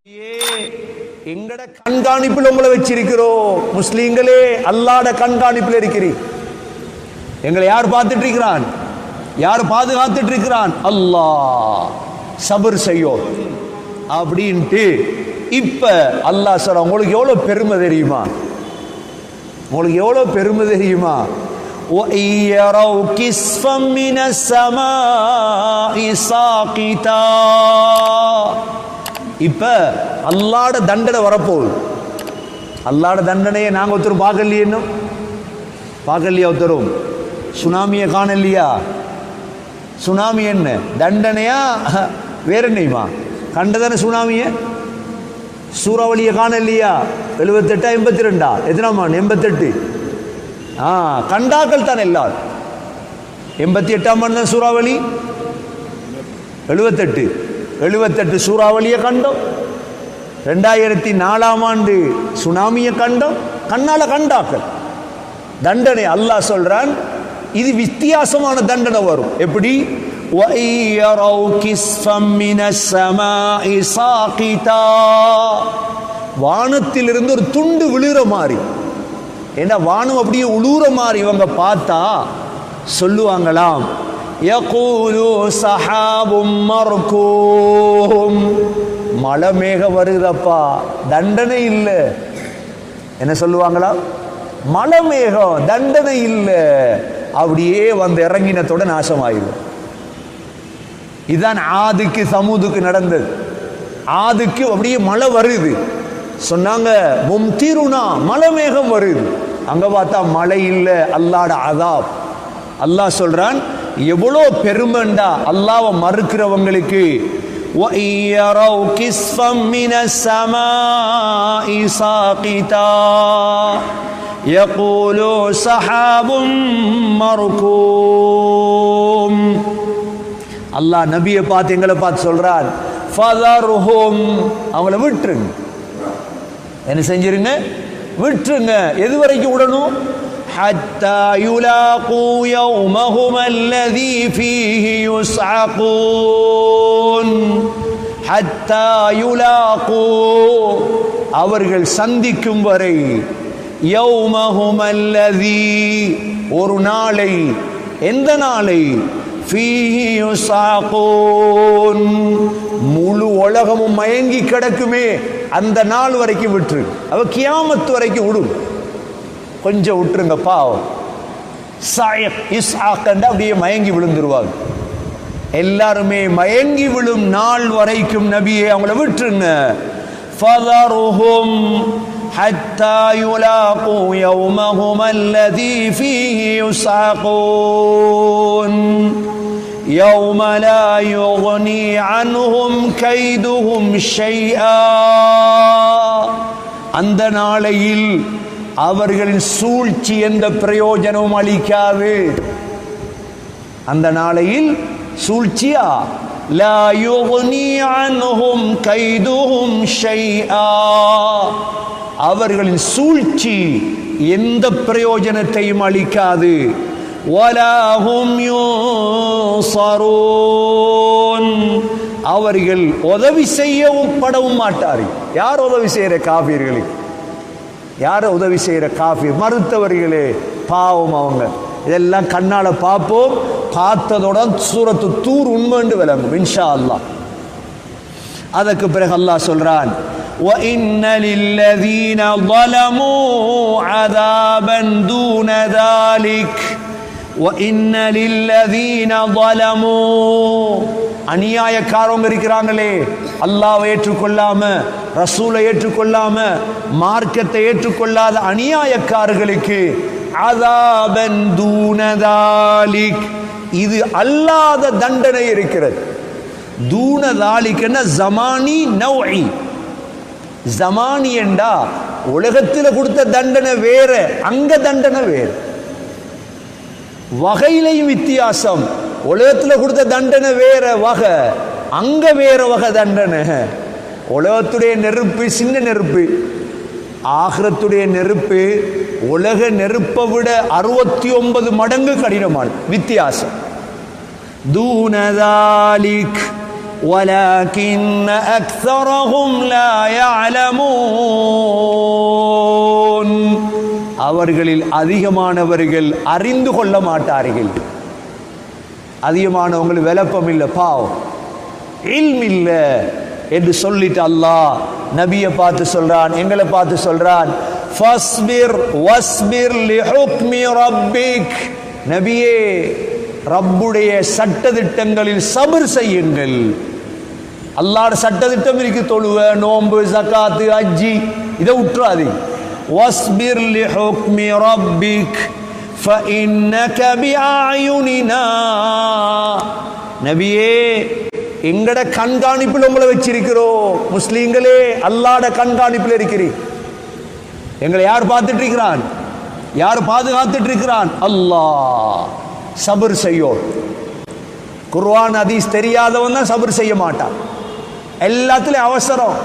எங்கட கண்காணிப்பில் உங்களை வச்சிருக்கிறோம். முஸ்லீம்களே, அல்லாஹ்வுடைய கண்காணிப்பில் இருக்கிறீர். எங்களை யார் பார்த்துட்டு இருக்கிறான்? யார் பாதுகாத்துட்டு இருக்கிறான்? அல்லாஹ். சபர் செய்யும் அப்படின்ட்டு இப்ப அல்லாஹ் சொல்ற, உங்களுக்கு எவ்வளவு பெருமை தெரியுமா? உங்களுக்கு எவ்வளவு பெருமை தெரியுமா? وَإِيَرَوْا كِسْفًا مِنَ السَّمَاءِ سَاقِطًا. இப்ப அல்லாஹ்வுடைய தண்டனை வரப்போகுது. அல்லாஹ்வுடைய தண்டனையை நாங்க ஒருத்தரும் பார்க்கலையே, இன்னும் பார்க்கலையா? ஒருத்தரும் சுனாமியை காணலையா? சுனாமி என்ன தண்டனையா வேற என்னையுமா? கண்டதானே சுனாமிய, சூறாவளியை காணலையா? 78 82 எத்தனாம் ஆண்டு? 88. கண்டாக்கள் தான் எல்லாரும். 88ஆம் ஆண்டு தான் சூறாவளி. 78 சூறாவளியை கண்டோம். 2004ஆம் ஆண்டு சுனாமியை கண்டோம். கண்ணால கண்டாக்கள். தண்டனை அல்லாஹ் சொல்றான், இது வித்தியாசமான தண்டனை வரும். எப்படி? وَإِيَرَوْا كِسْفًا مِنَ السَّمَاءِ سَاقِطًا. வானத்திலிருந்து ஒரு துண்டு விழுற மாதிரி, ஏன்னா வானம் அப்படியே உழுற மாதிரி இவங்க பார்த்தா சொல்லுவாங்களாம், யகூலு சஹாபும் மர்கூம். மழை மேகம் வருதப்பா, தண்டனை இல்லை. என்ன சொல்லுவாங்களா? மழை மேகம், தண்டனை இல்லை. அப்படியே வந்து இறங்கினத்தோட நாசமாயிடும். இதுதான் ஆதுக்கு சமூதுக்கு நடந்தது. ஆதுக்கு அப்படியே மழை வருது, சொன்னாங்க மும்திருனா, மழை மேகம் வருது. அங்க பார்த்தா மழை இல்லை, அல்லாஹ்வுடைய அதாப். அல்லாஹ் சொல்றான், எவ்வளோ பெருமைண்டா அல்லாஹ்வை மறுக்கிறவங்களுக்கு. وَإِيَرَوْا كِسْفًا مِنَ السَّمَاءِ سَاقِطًا يَقُولُ سَحَابٌ مَرْكُومٌ. அல்லாஹ் நபியை பார்த்து எங்களை பார்த்து சொல்றான், ஃபதர்ஹும், அவங்கள விட்டுருங்க. என்ன செஞ்சிருங்க? விட்டுருங்க. எது வரைக்கும் விடணும்? حتى يلاقوا يومهم الذي فيه يصعقون. حتى يلاقوا, அவர்கள் சந்திக்கும் வரை, يومهم الذي, ஒரு நாளை. எந்த நாளை? فيه يصعقون, முழு உலகமும் மயங்கி கிடக்குமே அந்த நாள் வரைக்கும் விட்டுரு. அவ கியாமத்து வரைக்கும் விடும். கொஞ்சம் விட்டுருங்க பாவம். சாயக் இஸ்ஆக்கண்டா அப்படியே மயங்கி விழுந்துருவாங்க. எல்லாருமே மயங்கி விழும் நாள் வரைக்கும் நபியே அவங்கள விட்டுருங்க. ஃபதருஹும் ஹத்தா யுலாகு யௌமஹும் அல்லதி ஃபீஹி யுஸ்ஆகூன் يوم لا يغني عنهم كيدهم شيئا. அந்த நாளையில் அவர்களின் சூழ்ச்சி எந்த பிரயோஜனமும் அளிக்காது. அந்த நாளையில் சூழ்ச்சியா? لا يغني عنهم كيدهم شيئا. அவர்களின் சூழ்ச்சி எந்த பிரயோஜனத்தையும் அளிக்காது. وَلَا هُمْ يُنصَرُونَ. அவர்கள் உதவி செய்யவும் படவும் மாட்டார்கள். யார் உதவி செய்யற? காஃபிர்களுக்கு. யார உதவி செய்யற? காஃபிர், மறுத்தவர்களே. பாவம் அவங்க. இதெல்லாம் கண்ணால பார்ப்போம். பார்த்ததோட சூரத்து தூர் உண்மைன்னு விளங்கும் இன்ஷா அல்லாஹ். அதற்கு பிறகு அல்லாஹ் சொல்றான், وَإِنَّ لِلَّذِينَ ظَلَمُوا عَذَابًا دُونَ ذَلِكَ. وَإِنَّ لِلَّذِينَ ظَلَمُوا, அநியாயக்காரங்க இருக்கிறாங்களே, அல்லாஹ்வை ஏற்றுக்கொள்ளாம, ரசூலை ஏற்றுக்கொள்ளாம, மார்க்கத்தை ஏற்றுக்கொள்ளாத அநியாயக்காரர்களுக்கு அஸாபன் தூன தாலிக், இது அல்லாத தண்டனை இருக்கிறது. தூன தாலிக்னா ஜமானி நௌஇ. ஜமானி என்றா உலகத்தில் கொடுத்த தண்டனை வேற, அங்க தண்டனை வேற. வகையிலையும் வித்தியாசம். உலகத்தில் கொடுத்த தண்டனை வேற வகை, அங்க வேற வகை தண்டனை. உலகத்துடைய நெருப்பு சின்ன நெருப்பு, ஆகிரத்துடைய நெருப்பு உலக நெருப்பை விட 69 மடங்கு கடினமான வித்தியாசம். தூன தாலிக், வலக்கின் அக்ஸரஹும் லா யஅலமூன். அவர்களில் அதிகமானவர்கள் அறிந்து கொள்ள மாட்டார்கள். அதிகமானவங்களுக்கு விளப்பம் இல்லை, பாவம் இல்ம் இல்லை என்று சொல்லிட்டு அல்லாஹ் நபியை பார்த்து சொல்றான், எங்களை பார்த்து சொல்றான், ஃபஸ்பிர் வஸ்பிர் லிஹுக்மி ரப்பிக். நபியே, ரப்புடைய சட்டதிட்டங்களில் சபர் செய்யுங்கள். அல்லாஹ்வுடைய சட்டதிட்டம் இருக்கு, தொழுவ, நோன்பு, ஜகாத்து, ஹஜ்ஜி, இதை விட்டுறாதீங்க. வஸ்பிர் லிஹுக்மி ரப்பிக் ஃபஇன்னக பிஅயுனினா. நபியே, எங்கட கண்காணிப்பில் உங்களை வச்சிருக்கிறோம். முஸ்லீம்களே, அல்லாஹ்வுடைய கண்காணிப்பில் இருக்கிறீங்க. எங்களை யார் பார்த்துட்டு இருக்கிறான்? யார் பாதுகாத்துட்டு இருக்கிறான்? அல்லாஹ். சபர் செய்யும். குர்ஆன் ஹதீஸ் தெரியாதவன் தான் சபர் செய்ய மாட்டான். எல்லாத்துலயும் அவசரம்,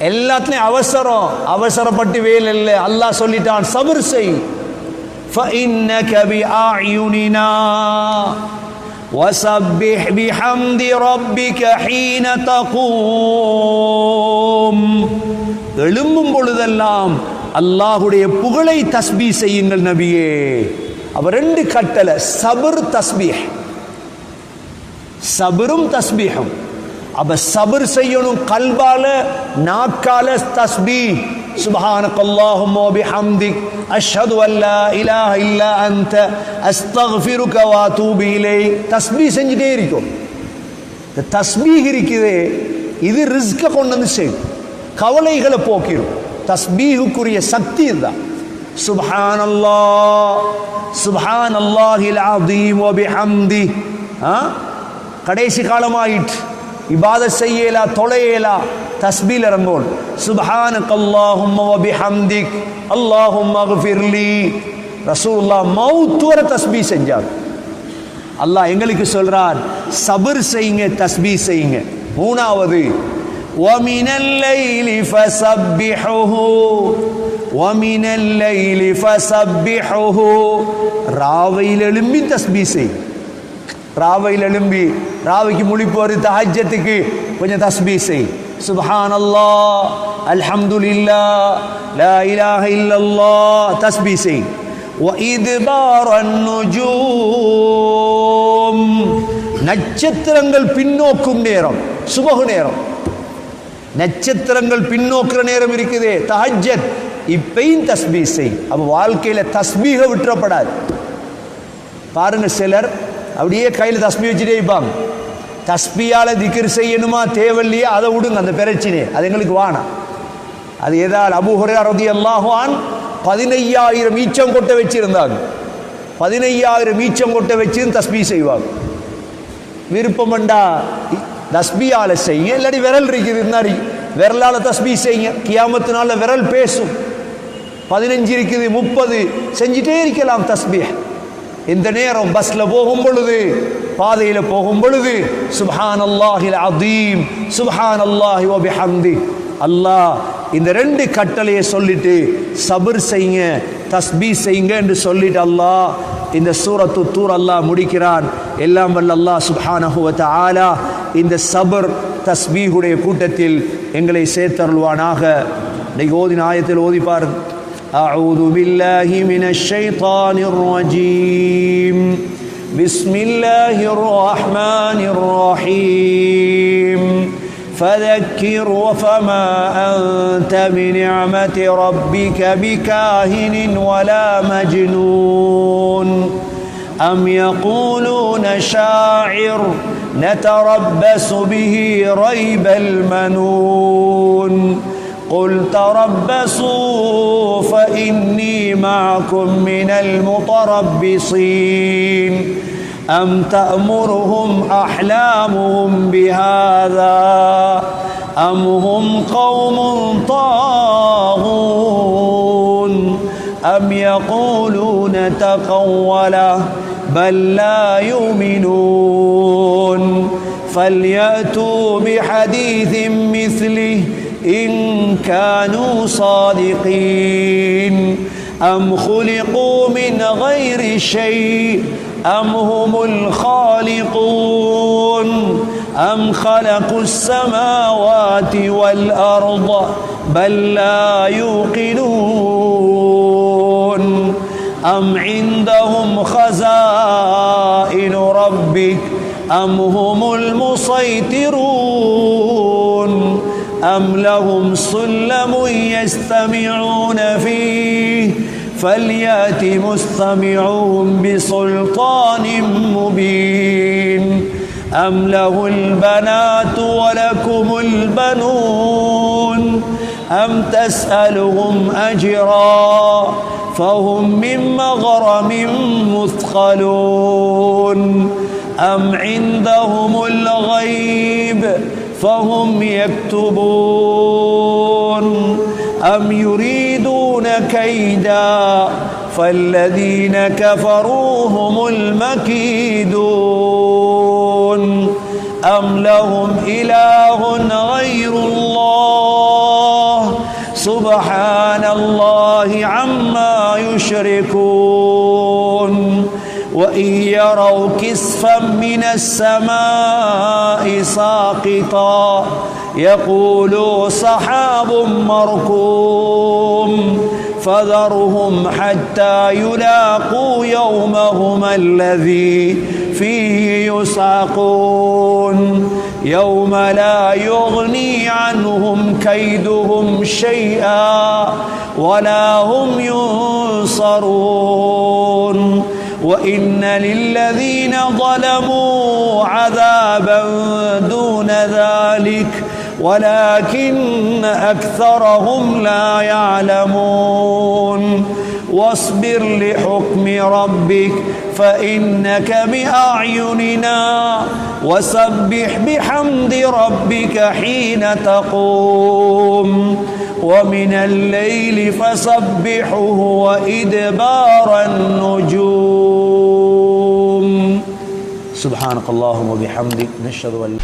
எல்லாத்துலயும் அவசரம். அவசரப்பட்டு வேலை இல்லை. அல்லாஹ் சொல்லிட்டான், சபர் செய். فإنك بأعيننا وسبح بحمد ربك حين تقوم. எழும்பும் பொழுதெல்லாம் அல்லாஹ்வுடைய புகழை தஸ்பீஹ் செய்யுங்கள் நபியே. அப்ப ரெண்டு கட்டளை, சபர் தஸ்பீஹ். சபரும் தஸ்பீஹும். அப்ப சபர் செய்யணும், கல்பால நாக்கால தஸ்பீஹ். சுப்ஹானக்கல்லாஹும்ம வ பிஹம்திக் அஷ்ஹது அன் லா இலாஹ இல்லா அன்த அஸ்தக்ஃபிருக வ அதூபு இலைக். தஸ்பீஹ் செஞ்சிட்டே இருக்கும். இந்த தஸ்பீஹ் இருக்குதே, இது ரிஸ்க கொண்டு வந்து செய்யும், கவலைகளை போக்கிடும். தஸ்பீஹுக்குரிய சக்தி இதுதான். சுப்ஹானல்லாஹ் சுப்ஹானல்லாஹில் அஸீம் வ பிஹம்தி. கடைசி காலமாயிட்டு, இபாதத் செய்யலா, தொலையலா, தஸ்பீல் இறங்கோன். சுப்ஹானக்கல்லாஹும்ம வ பிஹம்திக் அல்லாஹும்ம அக்ஃபிர்லி. ரசூலுல்லாஹ் மௌத் வரை தஸ்பீஹ் செஞ்சார். அல்லாஹ் எங்களுக்கு சொல்றான், சபர் செய்யுங்க, தஸ்பீஹ் செய்யுங்க. மூணாவது, வமினல் லைலி ஃபஸப்பிஹுஹு வமினல் லைலி ஃபஸப்பிஹுஹு. ராவையில் எழும்பி தஸ்பீஹ் செய். ராவையில் எழும்பி, ராவைக்கு முழிப்பு வருது, தஹஜ்ஜத்துக்கு கொஞ்சம் தஸ்பீஹ் செய். சுப்ஹானல்லாஹ், அல்ஹம்துலில்லாஹ், லா இலாஹ இல்லல்லாஹ், தஸ்பீஹ் செய். வ இத்பாரன் நுஜூம். நட்சத்திரங்கள் பின்னோக்கும் நேரம், சுபஹ் நேரம். நட்சத்திரங்கள் பின்னோக்குற நேரம் இருக்குதே, தஹஜ்ஜத், இப்பையும் தஸ்பீஹ் செய். அப்ப வாழ்க்கையில தஸ்பீஹ விட்டுறப்படாது. பாருங்க, சிலர் அப்படியே கையில் தஸ்பீஹ் வச்சுட்டே இருப்பாங்க. தஸ்பீயால திக்ர் செய்யணுமா தேவையில்லையே, அதை விடுங்க, அந்த பிரச்சனை அது எங்களுக்கு வானா. அது ஏதாவது அபூ ஹுரைரா ரலியல்லாஹு அன்ஹு 15,000 ஈச்சம் கொட்டை வச்சிருந்தாங்க. 15,000 ஈச்சம் கொட்டை வச்சு தஸ்பீஹ் செய்வாங்க. விருப்பம்ண்டா தஸ்பீயால செய்ய, இல்லாட்டி விரல் இருக்குது இருந்தாரு விரலால தஸ்பீஹ் செய்யுங்க. கியாமத்து நாள்ல விரல் பேசும். 15 இருக்குது, 30 செஞ்சிட்டே இருக்கலாம் தஸ்பீஹ். இந்த நேரம் பஸ்ல போகும் பொழுது, பாதையில போகும் பொழுது, சுப்ஹானல்லாஹில் அஸீம் சுப்ஹானல்லாஹி வ பிஹம்தி. அல்லாஹ் இந்த ரெண்டு கட்டளையை சொல்லிட்டு சபர் செய்யுங்க, தஸ்பீஹ் செய்யுங்க என்று சொல்லிட்டு அல்லாஹ் இந்த சூரத்து தூர் அல்லாஹ் முடிக்கிறான். எல்லாம் வல்ல அல்லாஹ் சுப்ஹானஹு வ தஆலா இந்த சபர் தஸ்பீஹுடைய கூட்டத்தில் எங்களை சேர்த்தருள்வானாக. இன்னைக்கு ஓதின ஆயத்தில் ஓதி பாருங்க. அஊது பில்லாஹி மினஷ் ஷைத்தானிர் ரஜீம். பிஸ்மில்லாஹிர் ரஹ்மானிர் ரஹீம். فذكر وفما أنت بنعمة ربك بكاهن ولا مجنون أم يقولون شاعر نتربص به ريب المنون قل تربصوا فإني معكم من المتربصين أم تأمرهم أحلامهم بهذا أم هم قوم طاغون أم يقولون تقوله بل لا يؤمنون فليأتوا بحديث مثله إن كانوا صادقين أم خلقوا من غير شيء أم هم الخالقون أم خلقوا السماوات والأرض بل لا يوقنون أم عندهم خزائن ربك أم هم المسيطرون أم لهم سلم يستمعون فيه فليأت مستمعون بسلطان مبين أم له البنات ولكم البنون أم تسألهم أجرا فهم من مغرم مثقلون أم عندهم الغيب فهم يكتبون أم يريدون كيدا فالذين كفروا هم المكيدون أم لهم إله غير الله سبحان الله عما يشركون وإن يروا كسفا من السماء ساقطا يقولوا سحاب مركوم فذرهم حتى يلاقوا يومهم الذي فيه يصعقون يوم لا يغني عنهم كيدهم شيئا ولا هم ينصرون وإن للذين ظلموا عذابا دون ذلك ولكن أكثرهم لا يعلمون واصبر لحكم ربك فإنك بأعيننا وسبح بحمد ربك حين تقوم ومن الليل فسبحه وإدبار النجوم سبحانك اللهم وبحمدك نشهد أن